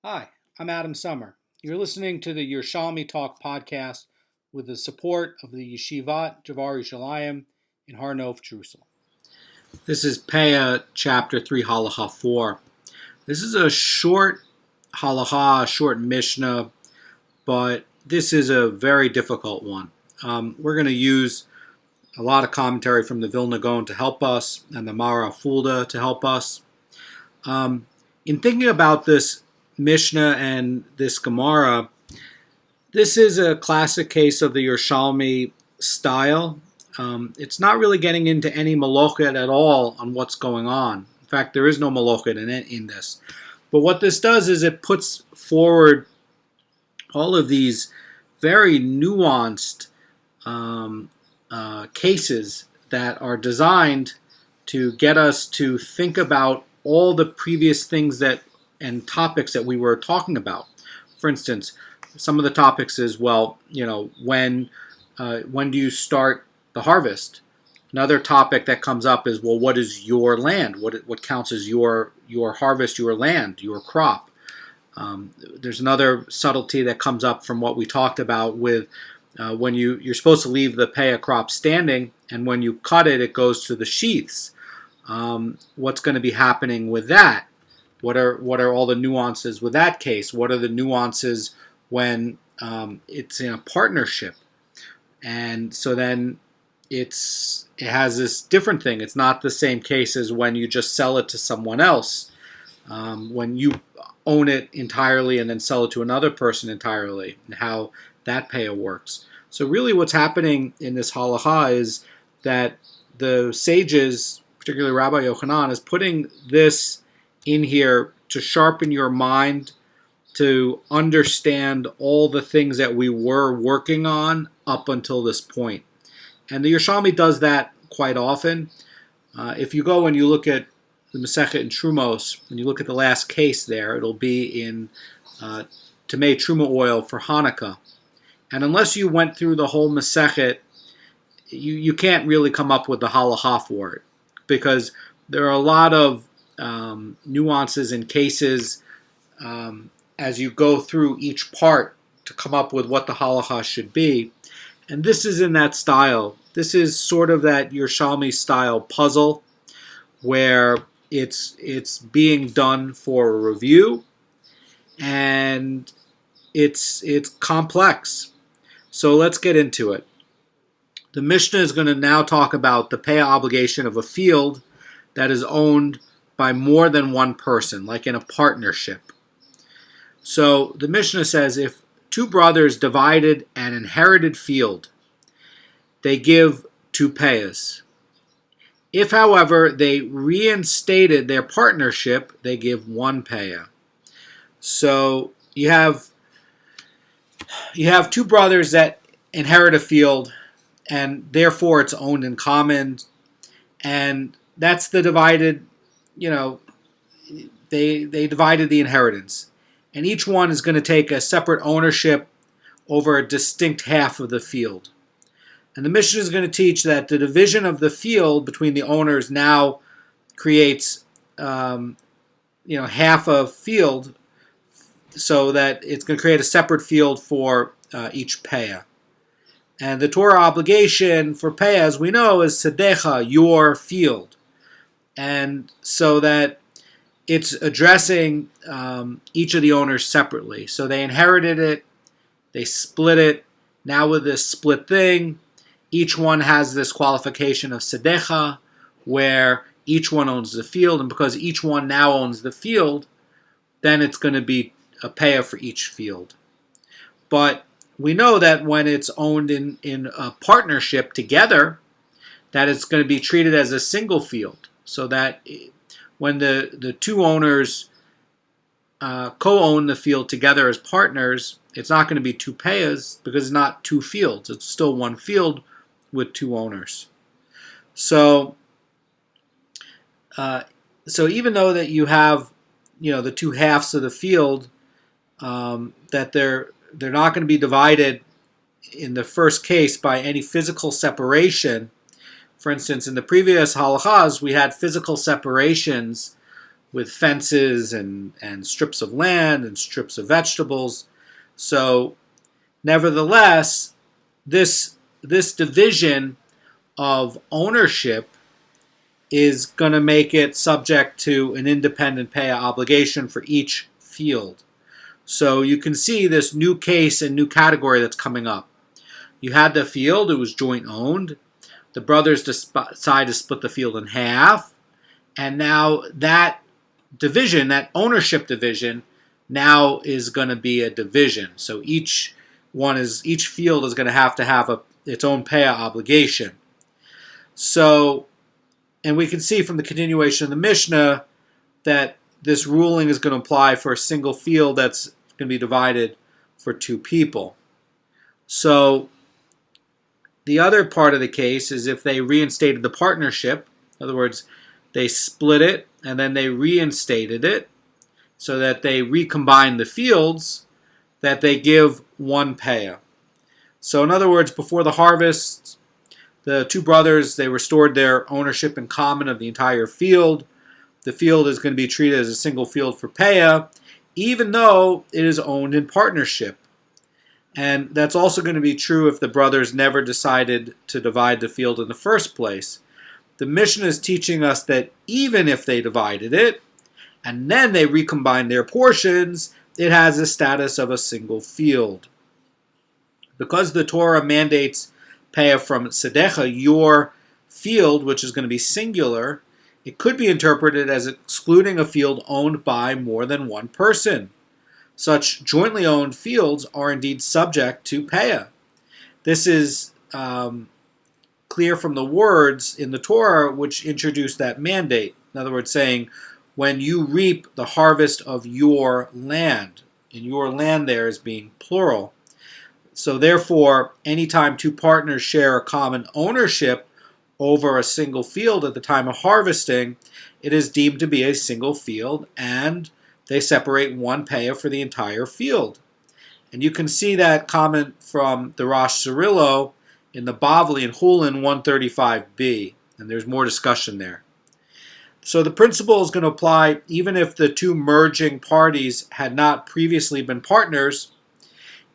Hi, I'm Adam Summer. You're listening to the Yerushalmi Talk podcast with the support of the Yeshivat Javar Yerushalayim in Har Nof, Jerusalem. This is Peah, chapter 3, Halacha 4. This is a short halacha, a short mishnah, but this is a very difficult one. We're going to use a lot of commentary from the Vilna Gaon to help us, and the Mara Fulda to help us. In thinking about this Mishnah and this Gemara, this is a classic case of the Yerushalmi style. It's not really getting into any malochet at all on what's going on. In fact, there is no malochet in this. But what this does is it puts forward all of these very nuanced cases that are designed to get us to think about all the previous things and topics that we were talking about. For instance, some of the topics is, when do you start the harvest? Another topic that comes up is, what is your land? What counts as your harvest, your land, your crop? There's another subtlety that comes up from what we talked about with when you're supposed to leave the Peah crop standing, and when you cut it, it goes to the sheaths. What's going to be happening with that? What are all the nuances with that case? What are the nuances when it's in a partnership? And so then it has this different thing. It's not the same case as when you just sell it to someone else. When you own it entirely and then sell it to another person entirely, and how that Peah works. So really what's happening in this halacha is that the sages, particularly Rabbi Yochanan, is putting this in here to sharpen your mind, to understand all the things that we were working on up until this point. And the Yerushalmi does that quite often. If you go and you look at the Masechet in Trumos, and you look at the last case there, it'll be in Tamei Truma oil for Hanukkah. And unless you went through the whole Masechet, you can't really come up with the halacha for it, because there are a lot of nuances and cases as you go through each part to come up with what the halacha should be. And this is in that style. This is sort of that Yerushalmi style puzzle where it's being done for a review, and it's complex. So let's get into it. The Mishnah is going to now talk about the Peah obligation of a field that is owned by more than one person, like in a partnership. So the Mishnah says, if two brothers divided an inherited field, they give 2 Peahs. If, however, they reinstated their partnership, they give 1 Peah. So you have 2 brothers that inherit a field, and therefore it's owned in common, and that's the divided, they divided the inheritance. And each one is going to take a separate ownership over a distinct half of the field. And the Mishnah is going to teach that the division of the field between the owners now creates, half a field, so that it's going to create a separate field for each Peah. And the Torah obligation for Peah, as we know, is Sedecha, your field. And so that it's addressing each of the owners separately. So they inherited it, they split it. Now with this split thing, each one has this qualification of Sedecha, where each one owns the field, and because each one now owns the field, then it's going to be a Peah for each field. But we know that when it's owned in a partnership together, that it's going to be treated as a single field, so that when the 2 owners co-own the field together as partners, it's not going to be 2 Peahs, because it's not 2 fields. It's still 1 field with 2 owners. So even though that you have, the 2 halves of the field, that they're not going to be divided in the first case by any physical separation. For instance, in the previous halachas, we had physical separations with fences and strips of land and strips of vegetables. So, nevertheless, this division of ownership is going to make it subject to an independent Peah obligation for each field. So you can see this new case and new category that's coming up. You had the field, it was joint owned. The brothers decide to split the field in half. And now that division, that ownership division, now is going to be a division. So each field is going to have its own Peah obligation. So, and we can see from the continuation of the Mishnah that this ruling is going to apply for a single field that's going to be divided for two people. So, the other part of the case is if they reinstated the partnership, in other words, they split it and then they reinstated it so that they recombine the fields, that they give one Peah. So in other words, before the harvest, the two brothers, they restored their ownership in common of the entire field. The field is going to be treated as a single field for Peah, even though it is owned in partnership. And that's also going to be true if the brothers never decided to divide the field in the first place. The Mishnah is teaching us that even if they divided it, and then they recombined their portions, it has the status of a single field. Because the Torah mandates Peah from Sedecha, your field, which is going to be singular, it could be interpreted as excluding a field owned by more than one person. Such jointly owned fields are indeed subject to Peah. This is clear from the words in the Torah which introduce that mandate. In other words, saying, when you reap the harvest of your land, and your land there is being plural. So therefore, anytime two partners share a common ownership over a single field at the time of harvesting, it is deemed to be a single field, and they separate one Peah for the entire field. And you can see that comment from the Rosh Cirillo in the Bavli in Hulin 135b, and there's more discussion there. So the principle is going to apply even if the two merging parties had not previously been partners.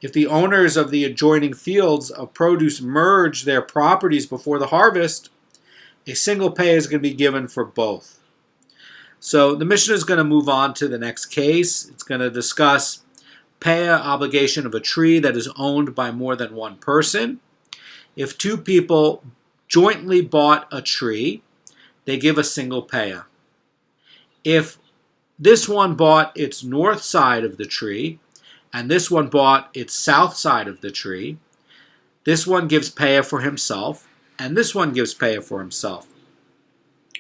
If the owners of the adjoining fields of produce merge their properties before the harvest, a single Peah is going to be given for both. So the Mishnah is going to move on to the next case. It's going to discuss Peah obligation of a tree that is owned by more than one person. If two people jointly bought a tree, they give a single Peah. If this one bought its north side of the tree, and this one bought its south side of the tree, this one gives Peah for himself, and this one gives Peah for himself.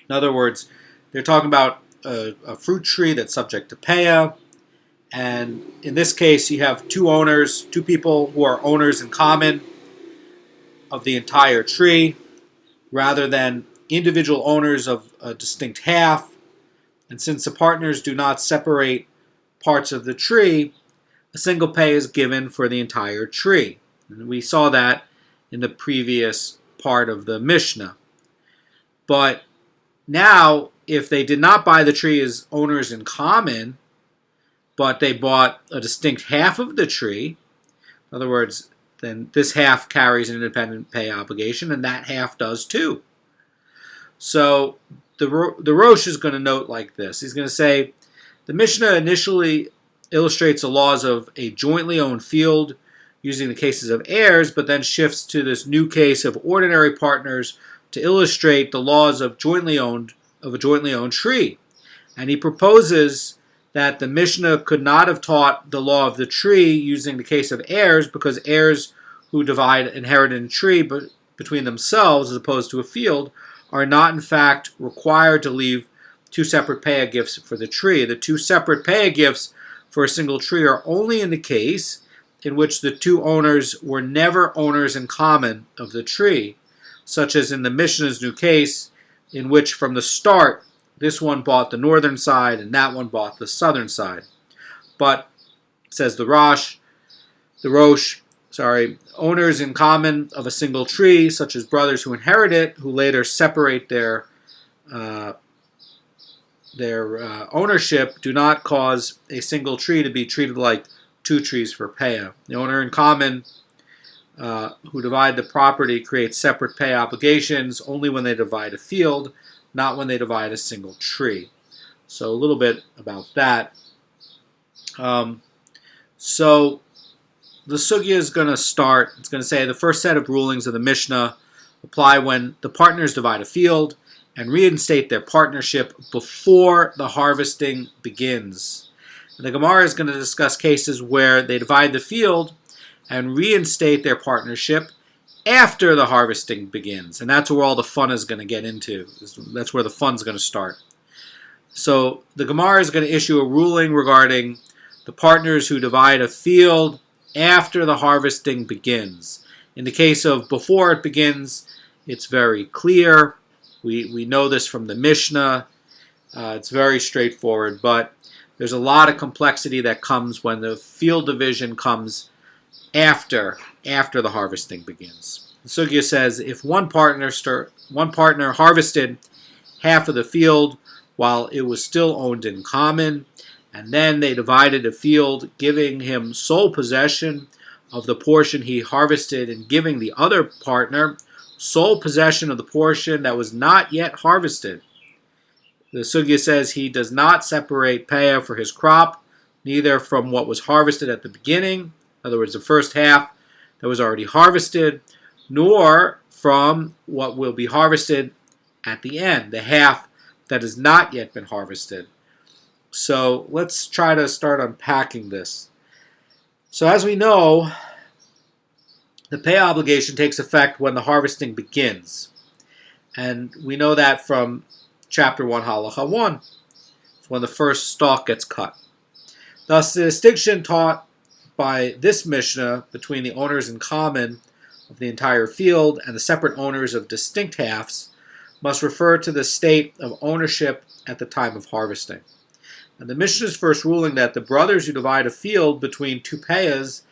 In other words, they're talking about a fruit tree that's subject to Peah, and in this case you have two people who are owners in common of the entire tree, rather than individual owners of a distinct half. And since the partners do not separate parts of the tree, a single Peah is given for the entire tree. And we saw that in the previous part of the Mishnah. But now, if they did not buy the tree as owners in common, but they bought a distinct half of the tree, in other words, then this half carries an independent Peah obligation, and that half does too. So the Rosh is going to note like this. He's going to say, the Mishnah initially illustrates the laws of a jointly owned field using the cases of heirs, but then shifts to this new case of ordinary partners to illustrate the laws of a jointly owned tree. And he proposes that the Mishnah could not have taught the law of the tree using the case of heirs, because heirs who divide inherited tree between themselves as opposed to a field are not in fact required to leave two separate Peah gifts for the tree. The two separate Peah gifts for a single tree are only in the case in which the two owners were never owners in common of the tree, such as in the Mishnah's new case, in which from the start this one bought the northern side and that one bought the southern side. But, says the Rosh, owners in common of a single tree, such as brothers who inherit it, who later separate their ownership do not cause a single tree to be treated like two trees for Peah. The owner in common who divide the property create separate pay obligations only when they divide a field, not when they divide a single tree. So a little bit about that. So the sugya is going to start. It's going to say the first set of rulings of the Mishnah apply when the partners divide a field and reinstate their partnership before the harvesting begins. And the Gemara is going to discuss cases where they divide the field and reinstate their partnership after the harvesting begins. And that's where all the fun is going to get into. That's where the fun's going to start. So the Gemara is going to issue a ruling regarding the partners who divide a field after the harvesting begins. In the case of before it begins, it's very clear. We know this from the Mishnah. It's very straightforward, but there's a lot of complexity that comes when the field division comes after the harvesting begins. The sugya says if one partner harvested half of the field while it was still owned in common, and then they divided the field, giving him sole possession of the portion he harvested and giving the other partner sole possession of the portion that was not yet harvested. The sugya says he does not separate Peah for his crop, neither from what was harvested at the beginning, in other words, the first half that was already harvested, nor from what will be harvested at the end, the half that has not yet been harvested. So let's try to start unpacking this. So as we know, the pay obligation takes effect when the harvesting begins. And we know that from chapter 1, Halacha 1. It's when the first stalk gets cut. Thus, the distinction taught by this Mishnah between the owners in common of the entire field and the separate owners of distinct halves must refer to the state of ownership at the time of harvesting. And the Mishnah's first ruling that the brothers who divide a field between two payahs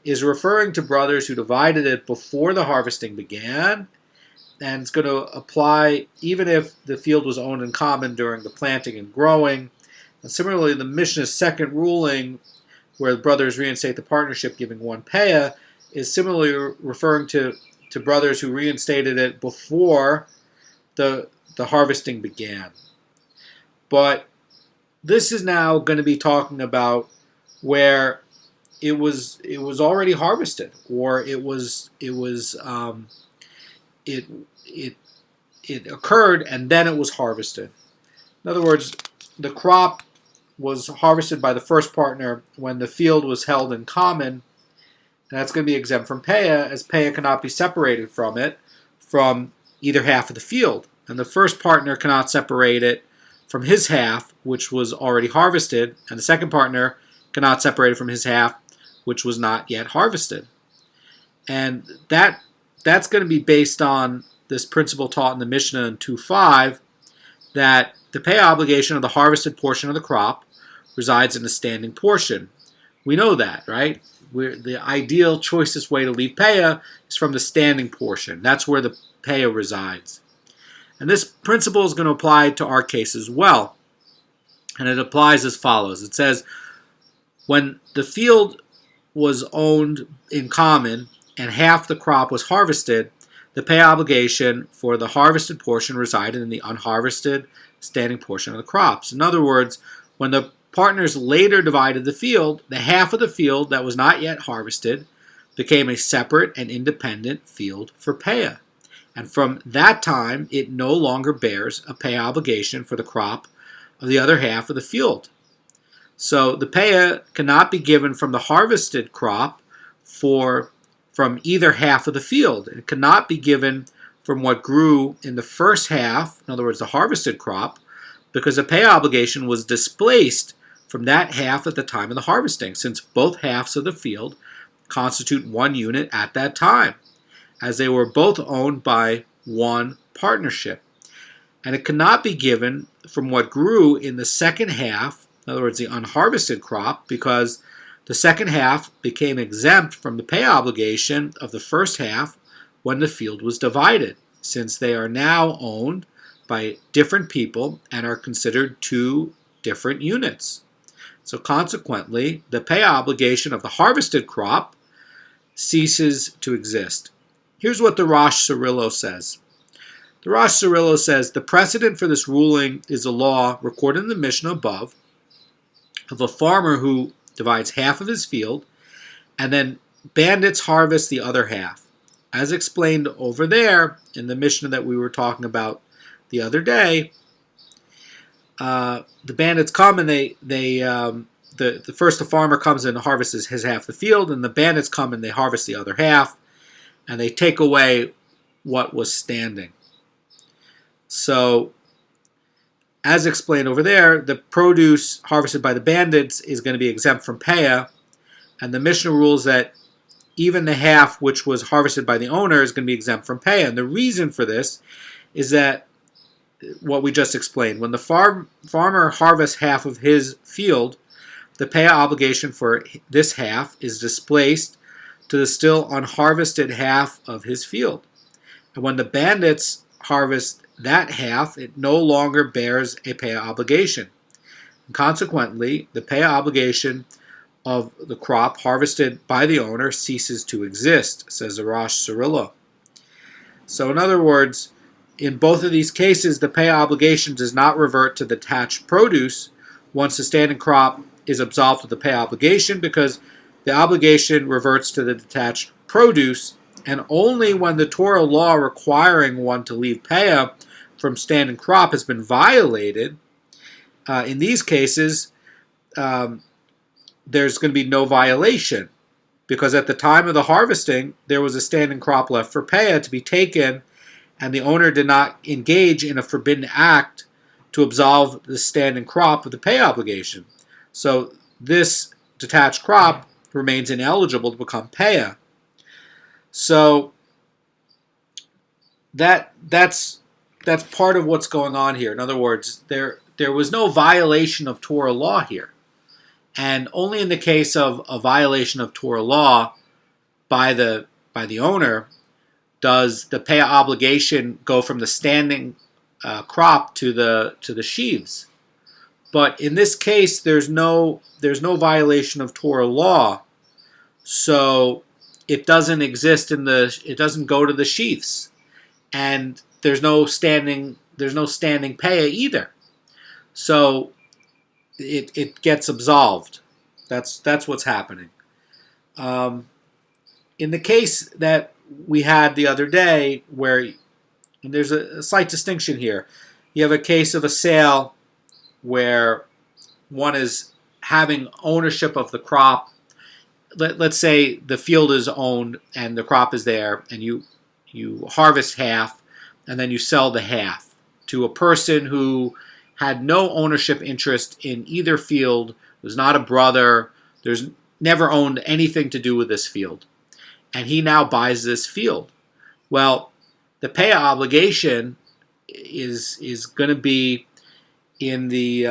is referring to brothers who divided it before the harvesting began, and it's going to apply even if the field was owned in common during the planting and growing. And similarly, the Mishnah's second ruling, where the brothers reinstate the partnership giving one payah, is similarly referring to brothers who reinstated it before the harvesting began. But this is now going to be talking about where it was already harvested, or it occurred and then it was harvested. In other words, the crop was harvested by the first partner when the field was held in common, and that's going to be exempt from Peah, as Peah cannot be separated from it from either half of the field. And the first partner cannot separate it from his half, which was already harvested, and the second partner cannot separate it from his half, which was not yet harvested. And that's going to be based on this principle taught in the Mishnah in 2.5, that the pay obligation of the harvested portion of the crop resides in the standing portion. We know that, right? The ideal, choicest way to leave Peah is from the standing portion. That's where the Peah resides. And this principle is going to apply to our case as well. And it applies as follows. It says, when the field was owned in common and half the crop was harvested, the pay obligation for the harvested portion resided in the unharvested standing portion of the crops. In other words, when the partners later divided the field, the half of the field that was not yet harvested became a separate and independent field for Peah. And from that time, it no longer bears a pay obligation for the crop of the other half of the field. So the Peah cannot be given from the harvested crop from either half of the field. It cannot be given from what grew in the first half, in other words, the harvested crop, because the pay obligation was displaced from that half at the time of the harvesting, since both halves of the field constitute one unit at that time, as they were both owned by one partnership. And it cannot be given from what grew in the second half, in other words, the unharvested crop, because the second half became exempt from the pay obligation of the first half when the field was divided, since they are now owned by different people and are considered two different units. So consequently, the pay obligation of the harvested crop ceases to exist. Here's what the Rosh Cirillo says. The Rosh Cirillo says, the precedent for this ruling is a law recorded in the Mishnah above of a farmer who divides half of his field and then bandits harvest the other half. As explained over there in the Mishnah that we were talking about the other day, the bandits come and the farmer comes and harvests his half the field, and the bandits come and they harvest the other half, and they take away what was standing. So, as explained over there, the produce harvested by the bandits is going to be exempt from Peah, and the Mishnah rules that even the half which was harvested by the owner is going to be exempt from Peah. And the reason for this is that what we just explained. When the farmer harvests half of his field, the Peah obligation for this half is displaced to the still unharvested half of his field. And when the bandits harvest that half, it no longer bears a Peah obligation. And consequently, the Peah obligation of the crop harvested by the owner ceases to exist, says the Rosh Cirillo. So in other words, in both of these cases, the Peah obligation does not revert to the detached produce once the standing crop is absolved of the Peah obligation, because the obligation reverts to the detached produce, and only when the Torah law requiring one to leave Peah from standing crop has been violated, in these cases, there's going to be no violation, because at the time of the harvesting, there was a standing crop left for Peah to be taken, and the owner did not engage in a forbidden act to absolve the standing crop of the Peah obligation. So this detached crop remains ineligible to become Peah. So that's part of what's going on here. In other words, there was no violation of Torah law here. And only in the case of a violation of Torah law by the owner does the Peah obligation go from the standing crop to the sheaves. But in this case, there's no violation of Torah law, so it doesn't exist it doesn't go to the sheaves, and there's no standing Peah either. So it gets absolved. That's what's happening. In the case that we had the other day, and there's a slight distinction here. You have a case of a sale where one is having ownership of the crop. Let's say the field is owned and the crop is there, and you harvest half, and then you sell the half to a person who had no ownership interest in either field, was not a brother, there's never owned anything to do with this field, and he now buys this field. Well, the Peah obligation is going to be in the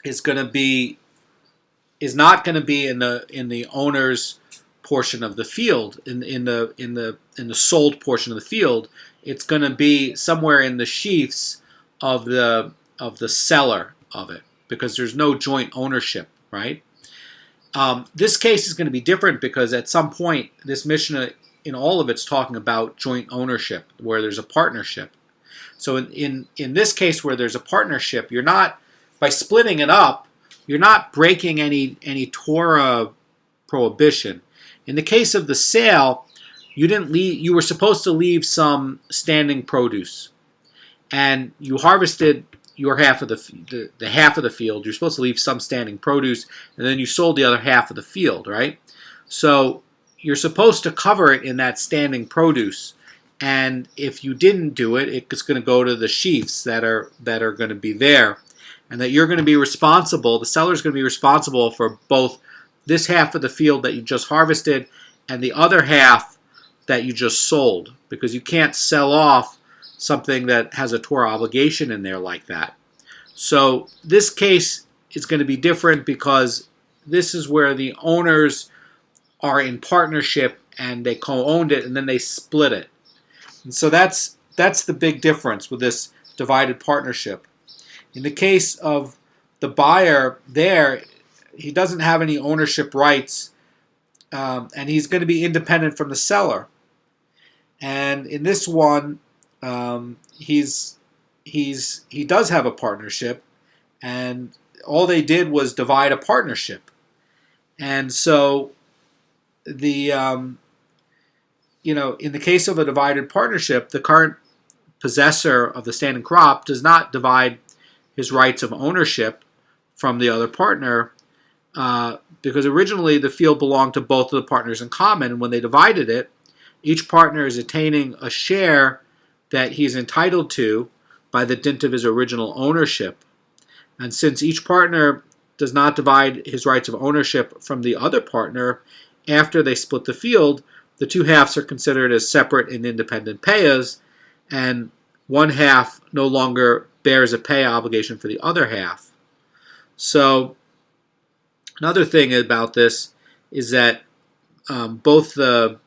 is not going to be in the owner's portion of the field, in the sold portion of the field. It's going to be somewhere in the sheaves of the seller of it, because there's no joint ownership, right? This case is going to be different because at some point this Mishnah in all of it's talking about joint ownership, where there's a partnership. So in this case where there's a partnership, you're not, by splitting it up, you're not breaking any Torah prohibition. In the case of the sale, you were supposed to leave some standing produce, and you harvested your half of the half of the field. You're supposed to leave some standing produce, and then you sold the other half of the field, right? So you're supposed to cover it in that standing produce, and if you didn't do it, it's going to go to the sheaves that are going to be there, and that you're going to be responsible. The seller's going to be responsible for both this half of the field that you just harvested and the other half that you just sold, because you can't sell off something that has a Torah obligation in there like that. So this case is going to be different because this is where the owners are in partnership and they co-owned it and then they split it. And so that's that's the big difference with this divided partnership. In the case of the buyer there, he doesn't have any ownership rights, and he's going to be independent from the seller. And in this one, he does have a partnership, and all they did was divide a partnership. And so the in the case of a divided partnership, the current possessor of the standing crop does not divide his rights of ownership from the other partner, because originally the field belonged to both of the partners in common, and when they divided it, each partner is attaining a share that he's entitled to by the dint of his original ownership. And since each partner does not divide his rights of ownership from the other partner after they split the field, the two halves are considered as separate and independent payahs, and one half no longer bears a payah obligation for the other half. So another thing about this is that both the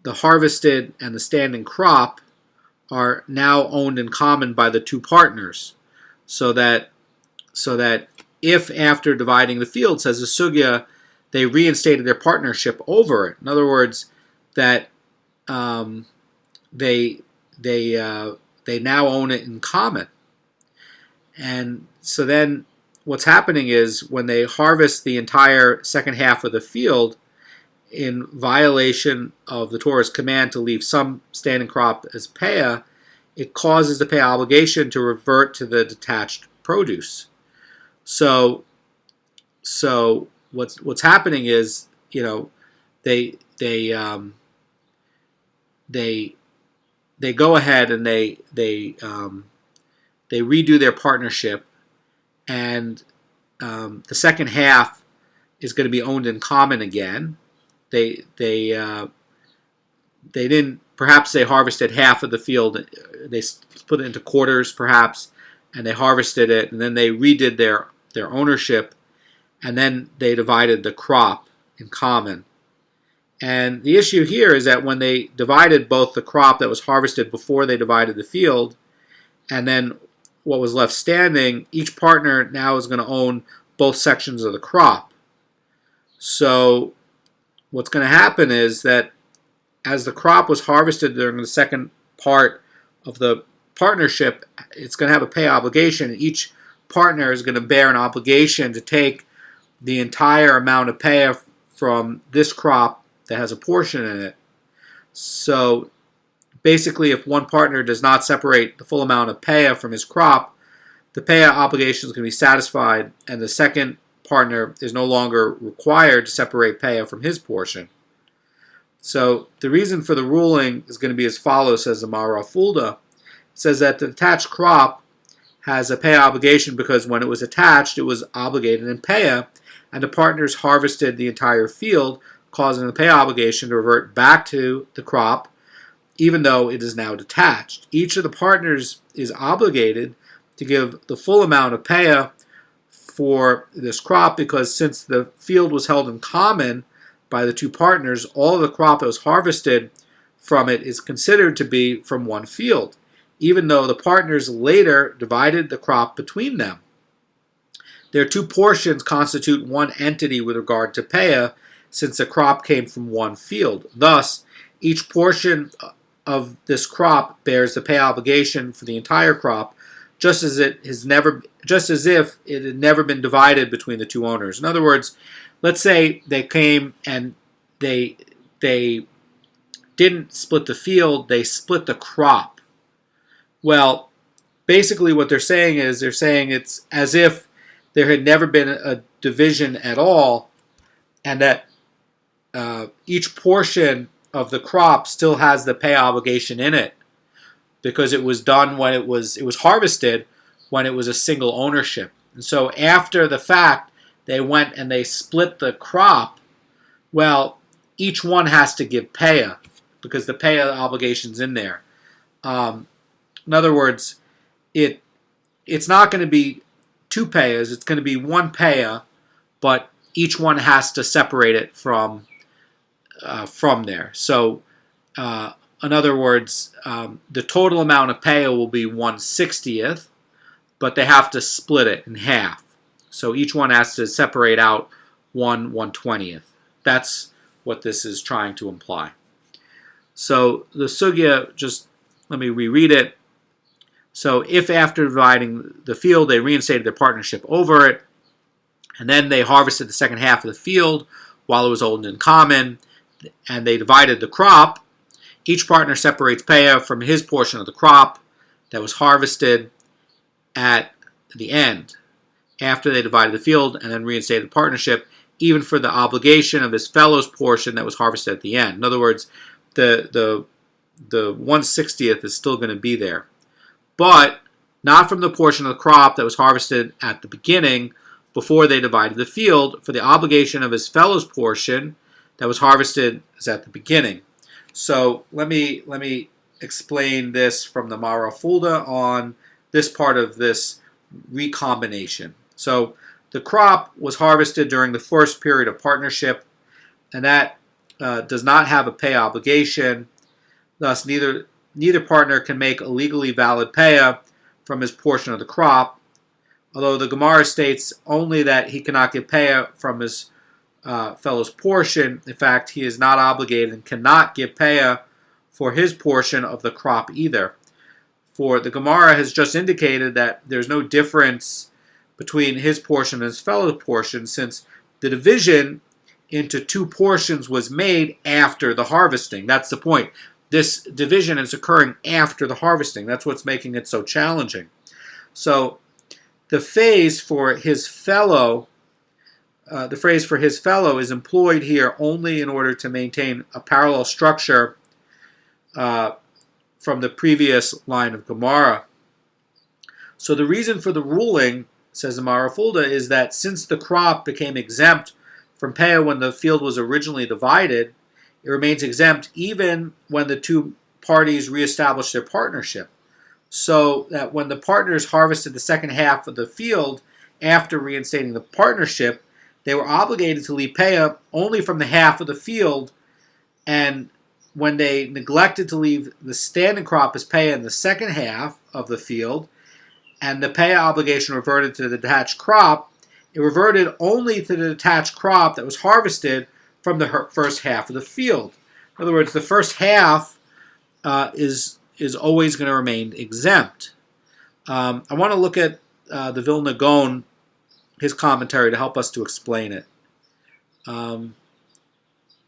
harvested and the standing crop are now owned in common by the two partners, so that if after dividing the field, says the sugya, they reinstated their partnership over it. In other words, that they now own it in common. And so then what's happening is when they harvest the entire second half of the field, in violation of the Torah's command to leave some standing crop as payah, it causes the payah obligation to revert to the detached produce. So what's happening is, they go ahead and they redo their partnership, and the second half is going to be owned in common again. They didn't, perhaps they harvested half of the field, they split it into quarters perhaps, and they harvested it, and then they redid their ownership, and then they divided the crop in common. And the issue here is that when they divided both the crop that was harvested before they divided the field, and then what was left standing, each partner now is going to own both sections of the crop. So what's going to happen is that as the crop was harvested during the second part of the partnership, it's going to have a pay obligation. Each partner is going to bear an obligation to take the entire amount of pay from this crop that has a portion in it. So basically, if one partner does not separate the full amount of payah from his crop, the payah obligation is going to be satisfied, and the second partner is no longer required to separate payah from his portion. So the reason for the ruling is going to be as follows, says the Mara Fulda. It says that the attached crop has a payah obligation because when it was attached, it was obligated in payah, and the partners harvested the entire field, causing the payah obligation to revert back to the crop, even though it is now detached. Each of the partners is obligated to give the full amount of payah for this crop, because since the field was held in common by the two partners, all of the crop that was harvested from it is considered to be from one field, even though the partners later divided the crop between them. Their two portions constitute one entity with regard to payah, since the crop came from one field. Thus, each portion of this crop bears the pay obligation for the entire crop, just as if it had never been divided between the two owners. In other words, let's say they came and they didn't split the field, they split the crop. Well, basically what they're saying it's as if there had never been a division at all, and that each portion of the crop still has the pay obligation in it, because it was done when it was harvested when it was a single ownership. And so after the fact, they went and they split the crop. Well, each one has to give payah, because the payah obligation's in there. In other words, it's not going to be two payahs, it's going to be one payah, but each one has to separate it from there. So In other words, the total amount of Peah will be 1/60th, but they have to split it in half. So each one has to separate out 1/120th. That's what this is trying to imply. So the sugya, just let me reread it. So if after dividing the field they reinstated their partnership over it, and then they harvested the second half of the field while it was owned in common, and they divided the crop, each partner separates Peah from his portion of the crop that was harvested at the end, after they divided the field and then reinstated the partnership, even for the obligation of his fellow's portion that was harvested at the end. In other words, the 1/60th is still going to be there, but not from the portion of the crop that was harvested at the beginning before they divided the field, for the obligation of his fellow's portion that was harvested is at the beginning. So let me explain this from the Mara Fulda on this part of this recombination. So the crop was harvested during the first period of partnership, and that does not have a pay obligation. Thus, neither partner can make a legally valid Peah from his portion of the crop, although the Gemara states only that he cannot get Peah from his fellow's portion. In fact, he is not obligated and cannot give Peah for his portion of the crop either. For the Gemara has just indicated that there's no difference between his portion and his fellow's portion, since the division into two portions was made after the harvesting. That's the point. This division is occurring after the harvesting. That's what's making it so challenging. So the phrase for his fellow is employed here only in order to maintain a parallel structure from the previous line of Gemara. So the reason for the ruling, says the Mara Fulda, is that since the crop became exempt from Peah when the field was originally divided, it remains exempt even when the two parties reestablish their partnership. So that when the partners harvested the second half of the field after reinstating the partnership, they were obligated to leave Peah only from the half of the field, and when they neglected to leave the standing crop as Peah in the second half of the field, and the Peah obligation reverted to the detached crop, it reverted only to the detached crop that was harvested from the first half of the field. In other words, the first half is always going to remain exempt. I want to look at the Vilna Gaon, his commentary, to help us to explain it.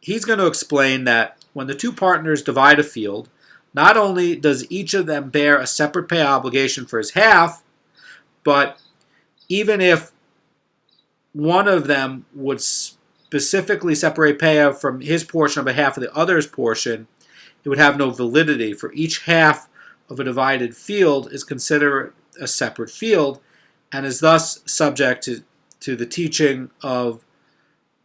He's going to explain that when the two partners divide a field, not only does each of them bear a separate Peah obligation for his half, but even if one of them would specifically separate Peah from his portion on behalf of the other's portion, it would have no validity, for each half of a divided field is considered a separate field and is thus subject to the teaching of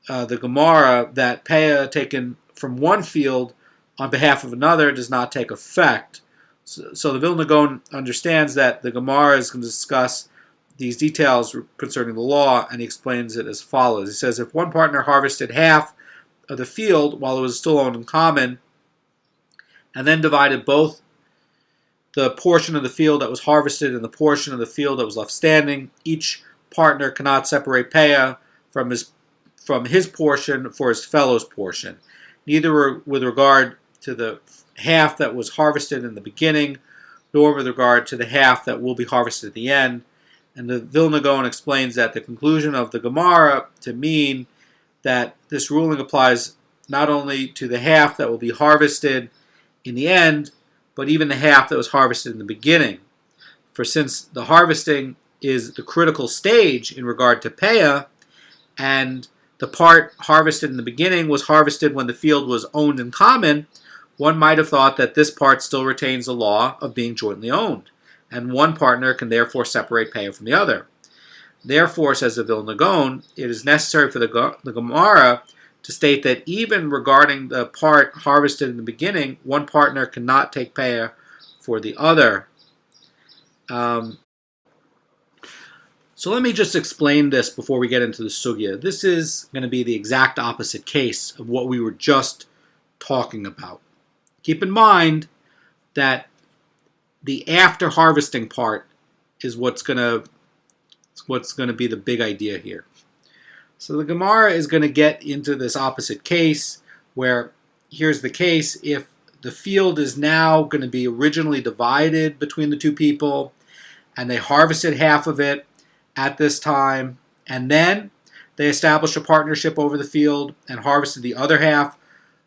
the Gemara that Peah taken from one field on behalf of another does not take effect. So the Vilna Gaon understands that the Gemara is going to discuss these details concerning the law, and he explains it as follows. He says, if one partner harvested half of the field while it was still owned in common, and then divided both the portion of the field that was harvested and the portion of the field that was left standing, each partner cannot separate Peah from his portion for his fellow's portion, neither with regard to the half that was harvested in the beginning, nor with regard to the half that will be harvested at the end. And the Vilna Gaon explains that the conclusion of the Gemara to mean that this ruling applies not only to the half that will be harvested in the end, but even the half that was harvested in the beginning. For since the harvesting is the critical stage in regard to Peah, and the part harvested in the beginning was harvested when the field was owned in common, one might have thought that this part still retains the law of being jointly owned, and one partner can therefore separate Peah from the other. Therefore, says the Vilna Gaon, it is necessary for the Gemara to state that even regarding the part harvested in the beginning, one partner cannot take Peah for the other. So let me just explain this before we get into the sugya. This is going to be the exact opposite case of what we were just talking about. keep in mind that the after harvesting part is what's going to be the big idea here. So the Gemara is going to get into this opposite case where here's the case. If the field is now going to be originally divided between the two people and they harvested half of it at this time and then they established a partnership over the field and harvested the other half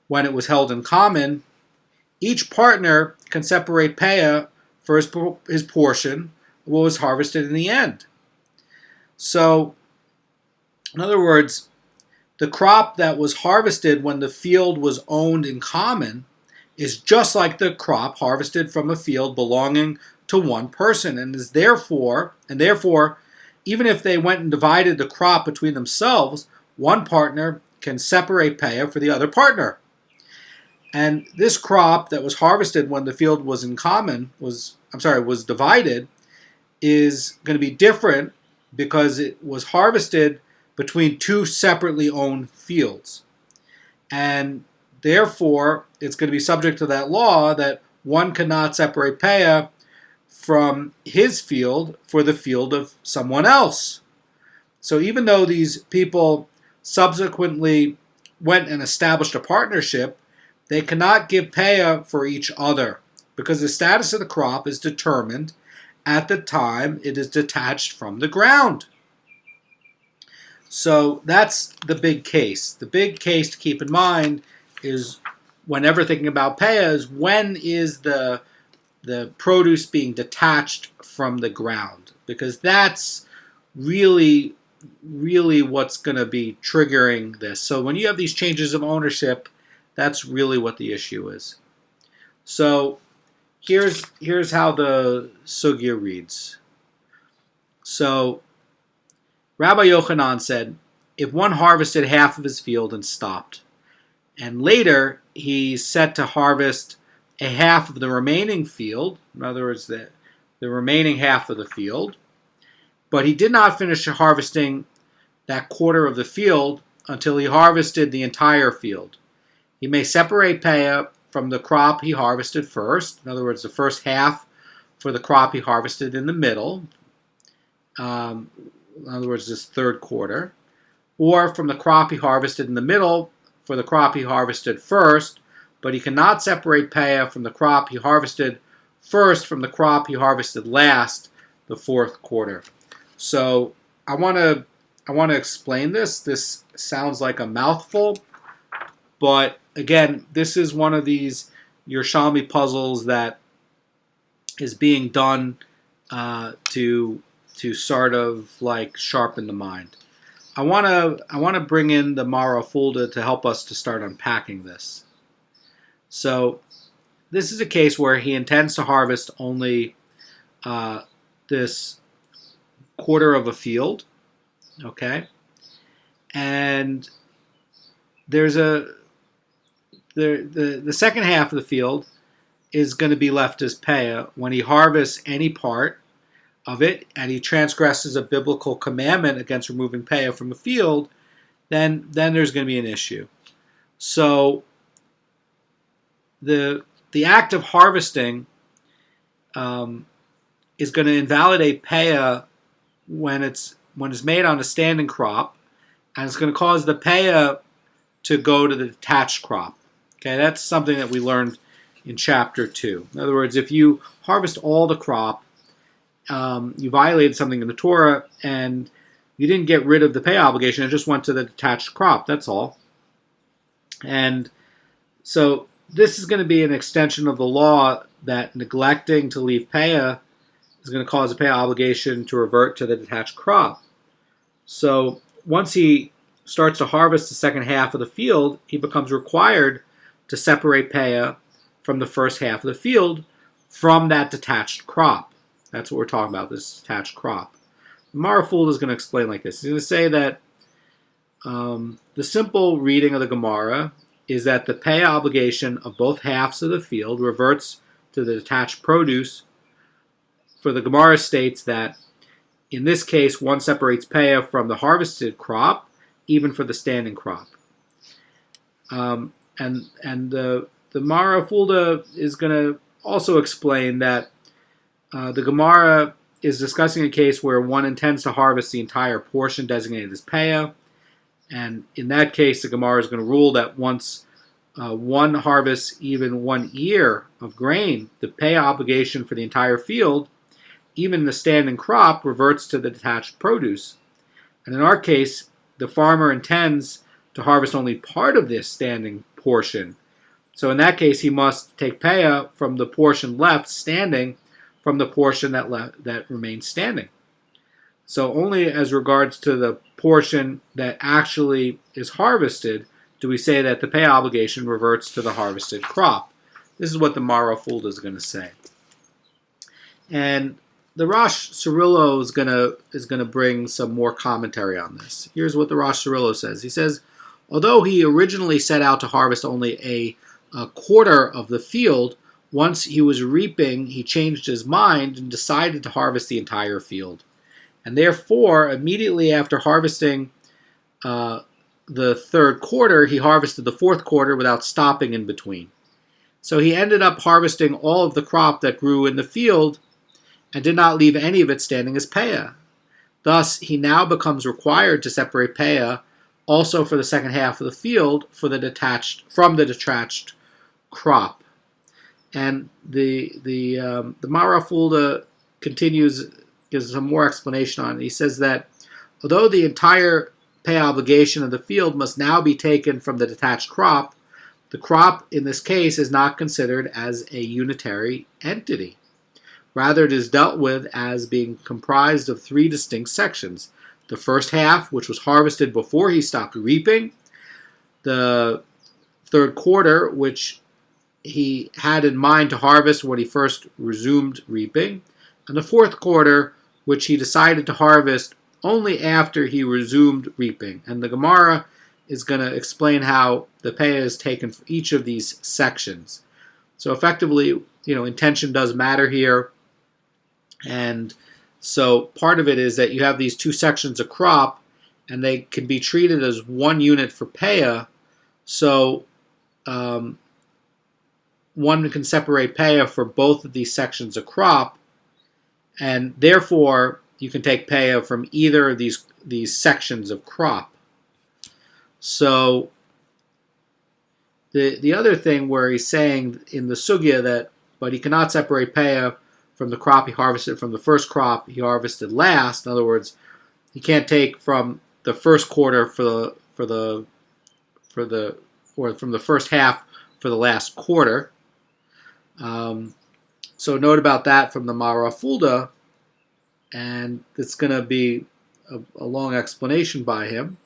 when it was held in common, each partner can separate Peah for his portion of what was harvested in the end. So, in other words, the crop that was harvested when the field was owned in common is just like the crop harvested from a field belonging to one person, and therefore, even if they went and divided the crop between themselves, one partner can separate Peah for the other partner. And this crop that was harvested when the field was was divided, is going to be different because it was harvested between two separately owned fields. And therefore, it's going to be subject to that law that one cannot separate Peah from his field for the field of someone else. So even though these people subsequently went and established a partnership, they cannot give Peah for each other because the status of the crop is determined at the time it is detached from the ground. So that's the big case. The big case to keep in mind is whenever thinking about Peah is when is the produce being detached from the ground, because that's really what's going to be triggering this. So when you have these changes of ownership, that's really what the issue is. So here's how the sugya reads. So Rabbi Yochanan said, if one harvested half of his field and stopped, and later he set to harvest a half of the remaining field, in other words, the remaining half of the field, but he did not finish harvesting that quarter of the field until he harvested the entire field. He may separate Peah from the crop he harvested first, in other words, the first half for the crop he harvested in the middle, in other words, this third quarter, or from the crop he harvested in the middle for the crop he harvested first, but he cannot separate Peah from the crop he harvested first from the crop he harvested last, the fourth quarter. So I want to explain this. This sounds like a mouthful, but again, this is one of these Yerushalmi puzzles that is being done to sort of like sharpen the mind. I want to bring in the Mara Fulda to help us to start unpacking this. So this is a case where he intends to harvest only this quarter of a field, okay? And there's the second half of the field is going to be left as Peah. When he harvests any part of it and he transgresses a biblical commandment against removing Peah from a field, then there's going to be an issue. So the act of harvesting is going to invalidate Peah when it's made on a standing crop, and it's going to cause the Peah to go to the detached crop. Okay, that's something that we learned in chapter 2. In other words, if you harvest all the crop, you violated something in the Torah, and you didn't get rid of the Peah obligation, it just went to the detached crop, that's all. And so this is going to be an extension of the law that neglecting to leave Peah is going to cause a Peah obligation to revert to the detached crop. So once he starts to harvest the second half of the field, he becomes required to separate Peah from the first half of the field from that detached crop. That's what we're talking about, this detached crop. Marafuld is going to explain like this. He's going to say that the simple reading of the Gemara is that the Peah obligation of both halves of the field reverts to the detached produce. For the Gemara states that in this case, one separates Peah from the harvested crop, even for the standing crop. And the the Mara Fulda is going to also explain that the Gemara is discussing a case where one intends to harvest the entire portion designated as Peah, and in that case, the Gemara is going to rule that once one harvests even 1 ear of grain, the Peah obligation for the entire field, even the standing crop, reverts to the detached produce. And in our case, the farmer intends to harvest only part of this standing portion. So in that case, he must take Peah from the portion left standing from the portion that remains standing. So only as regards to the portion that actually is harvested do we say that the Peah obligation reverts to the harvested crop. This is what the Mara Fulda is going to say. And the Rosh Cirillo is gonna bring some more commentary on this. Here's what the Rosh Cirillo says. He says, although he originally set out to harvest only a quarter of the field, once he was reaping, he changed his mind and decided to harvest the entire field. And therefore, immediately after harvesting the third quarter, he harvested the fourth quarter without stopping in between. So he ended up harvesting all of the crop that grew in the field and did not leave any of it standing as Peah. Thus, he now becomes required to separate Peah also for the second half of the field from the detached crop. And the Mara Fulda continues, gives some more explanation on it. He says that although the entire Peah obligation of the field must now be taken from the detached crop, the crop in this case is not considered as a unitary entity. Rather, it is dealt with as being comprised of 3 distinct sections. The first half, which was harvested before he stopped reaping, the third quarter, which he had in mind to harvest when he first resumed reaping, and the fourth quarter, which he decided to harvest only after he resumed reaping. And the Gemara is going to explain how the Peah is taken for each of these sections. So effectively, intention does matter here. And so part of it is that you have these 2 sections of crop, and they can be treated as 1 unit for Peah. So one can separate Peah for both of these sections of crop, and therefore you can take Peah from either of these sections of crop. So the other thing where he's saying in the sugya that, but he cannot separate Peah from the crop he harvested from the first crop he harvested last. In other words, he can't take from the first quarter or from the first half for the last quarter. So note about that from the Mara Fulda, and it's going to be a long explanation by him.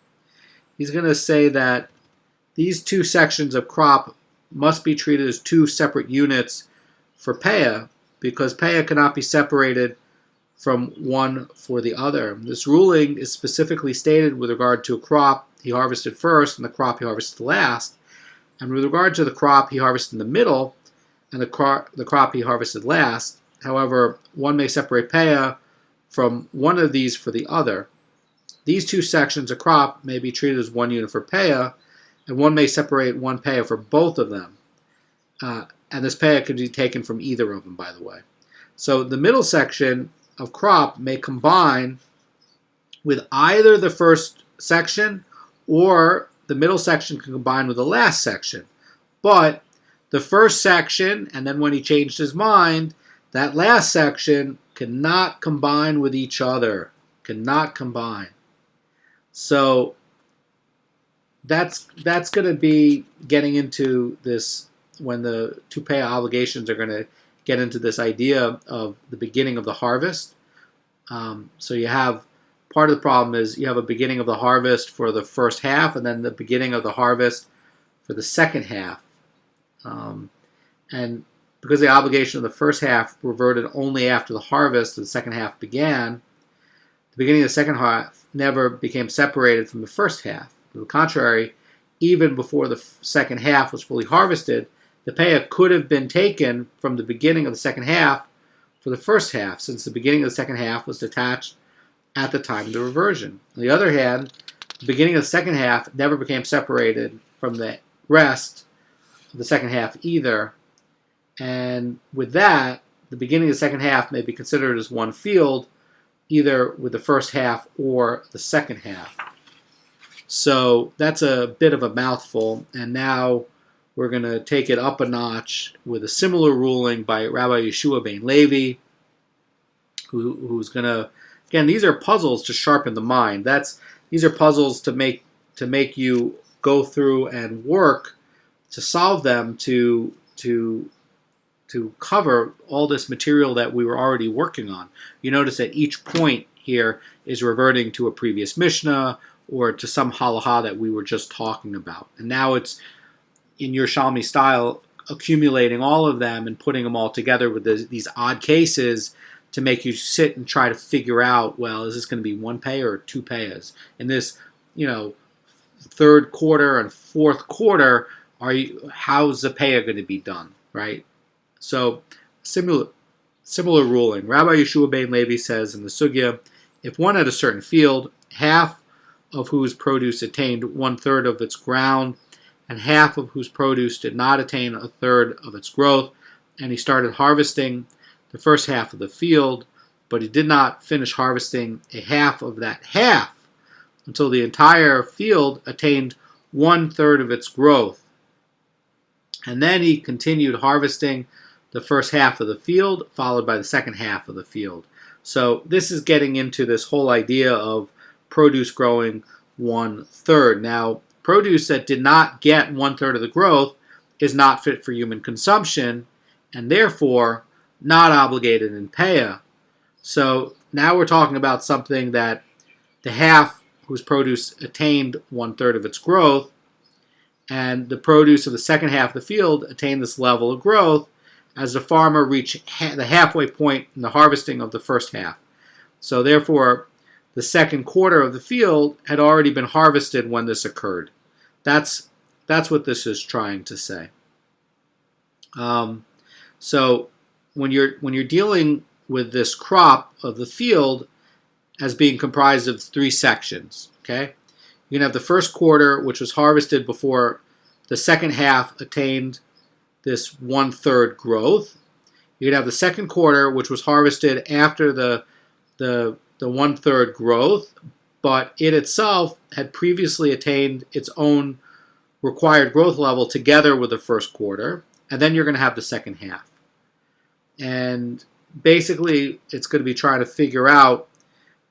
He's going to say that these 2 sections of crop must be treated as 2 separate units for Peah, because Peah cannot be separated from one for the other. This ruling is specifically stated with regard to a crop he harvested first and the crop he harvested last, and with regard to the crop he harvested in the middle and the crop he harvested last. However, one may separate Peah from one of these for the other. These 2 sections of crop may be treated as 1 unit for Peah, and one may separate 1 Peah for both of them. And this Peah can be taken from either of them, by the way. So the middle section of crop may combine with either the first section, or the middle section can combine with the last section. But the first section, and then when he changed his mind, that last section cannot combine with each other. Cannot combine. So that's going to be getting into this when the 2 Peah obligations are going to get into this idea of the beginning of the harvest. So you have, part of the problem is you have a beginning of the harvest for the first half, and then the beginning of the harvest for the second half. And because the obligation of the first half reverted only after the harvest, the second half began, the beginning of the second half never became separated from the first half. To the contrary, even before the second half was fully harvested, the Peah could have been taken from the beginning of the second half for the first half, since the beginning of the second half was detached at the time of the reversion. On the other hand, the beginning of the second half never became separated from the rest the second half either. And with that, the beginning of the second half may be considered as one field, either with the first half or the second half. So that's a bit of a mouthful, and now we're going to take it up a notch with a similar ruling by Rabbi Yeshua ben Levi, who's going to, again, these are puzzles to sharpen the mind. These are puzzles to make you go through and work to solve them to cover all this material that we were already working on. You notice that each point here is reverting to a previous Mishnah or to some halacha that we were just talking about. And now it's, in Yerushalmi style, accumulating all of them and putting them all together with these odd cases to make you sit and try to figure out, well, is this going to be one payah or two payahs? In this, third quarter and fourth quarter, how's the payah going to be done, right? So, similar ruling. Rabbi Yeshua ben Levi says in the Sugya, if one had a certain field, half of whose produce attained 1/3 of its ground, and half of whose produce did not attain 1/3 of its growth, and he started harvesting the first half of the field, but he did not finish harvesting a half of that half until the entire field attained 1/3 of its growth. And then he continued harvesting the first half of the field, followed by the second half of the field. So this is getting into this whole idea of produce growing 1/3. Now, produce that did not get 1/3 of the growth is not fit for human consumption, and therefore not obligated in Peah. So now we're talking about something that the half whose produce attained 1/3 of its growth, and the produce of the second half of the field attained this level of growth as the farmer reached the halfway point in the harvesting of the first half. So therefore, the second quarter of the field had already been harvested when this occurred. That's what this is trying to say. So when you're dealing with this crop of the field as being comprised of three sections, okay? You can have the first quarter, which was harvested before the second half attained this 1/3 growth. You can have the second quarter, which was harvested after the 1/3 growth, but it itself had previously attained its own required growth level together with the first quarter, and then you're going to have the second half. And basically, it's going to be trying to figure out,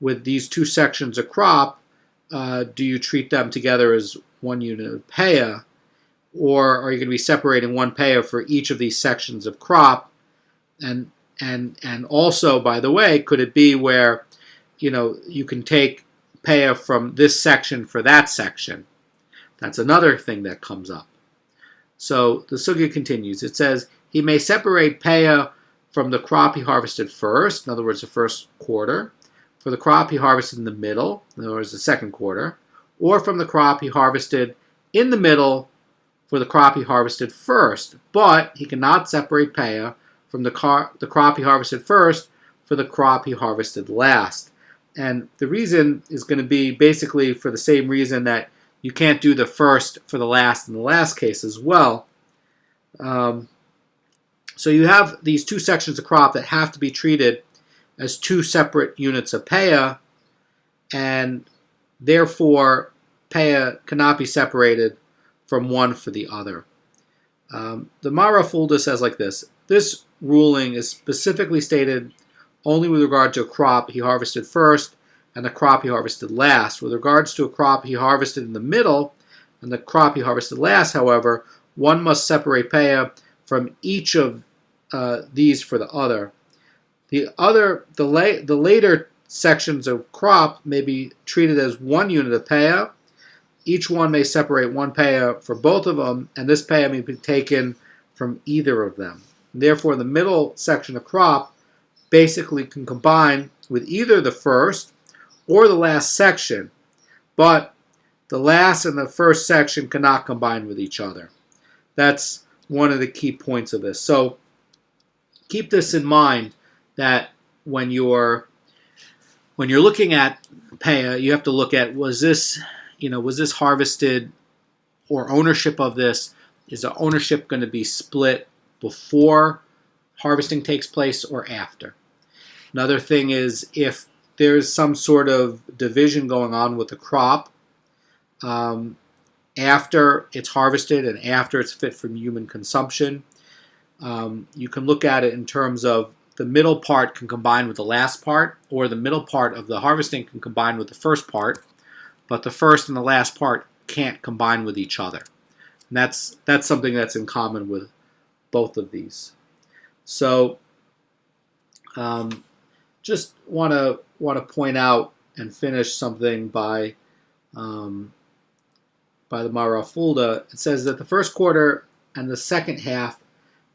with these two sections of crop, do you treat them together as one unit of Peah, or are you going to be separating one Peah for each of these sections of crop? And also, by the way, could it be where you can take Peah from this section for that section? That's another thing that comes up. So the sugya continues. It says, he may separate Peah from the crop he harvested first, in other words, the first quarter, for the crop he harvested in the middle, in other words, the second quarter, or from the crop he harvested in the middle for the crop he harvested first. But he cannot separate Peah from the crop he harvested first for the crop he harvested last. And the reason is going to be basically for the same reason that you can't do the first for the last in the last case as well. So you have these two sections of crop that have to be treated as two separate units of Peah, and therefore Peah cannot be separated from one for the other. The Mara Fulda says like this: this ruling is specifically stated only with regard to a crop he harvested first and the crop he harvested last. With regards to a crop he harvested in the middle and the crop he harvested last, however, one must separate Peah from each of these for the other. The later sections of crop may be treated as one unit of Peah. Each one may separate one Peah for both of them, and this Peah may be taken from either of them. Therefore, the middle section of crop basically can combine with either the first or the last section, but the last and the first section cannot combine with each other. That's one of the key points of this. So keep this in mind, that when you're looking at Peah, you have to look at, was this harvested, or ownership of this is the ownership going to be split before harvesting takes place or after? Another thing is if there's some sort of division going on with the crop after it's harvested and after it's fit for human consumption, you can look at it in terms of the middle part can combine with the last part, or the middle part of the harvesting can combine with the first part, but the first and the last part can't combine with each other. And that's something that's in common with both of these. So just want to point out and finish something by the Mara Fulda. It says that the first quarter and the second half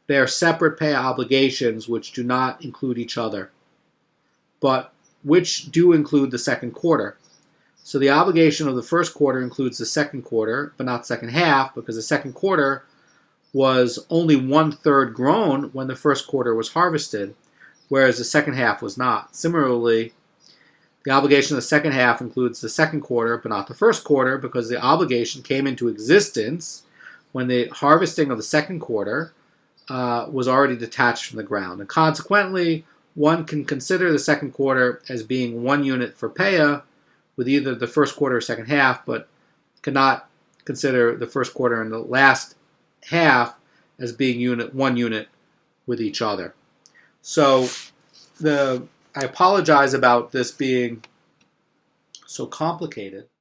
bear separate pay obligations which do not include each other, but which do include the second quarter. So the obligation of the first quarter includes the second quarter, but not second half, because the second quarter was only 1/3 grown when the first quarter was harvested, whereas the second half was not. Similarly, the obligation of the second half includes the second quarter, but not the first quarter, because the obligation came into existence when the harvesting of the second quarter was already detached from the ground. And consequently, one can consider the second quarter as being 1 unit for Peah with either the first quarter or second half, but cannot consider the first quarter and the last half as being 1 unit with each other. So I apologize about this being so complicated.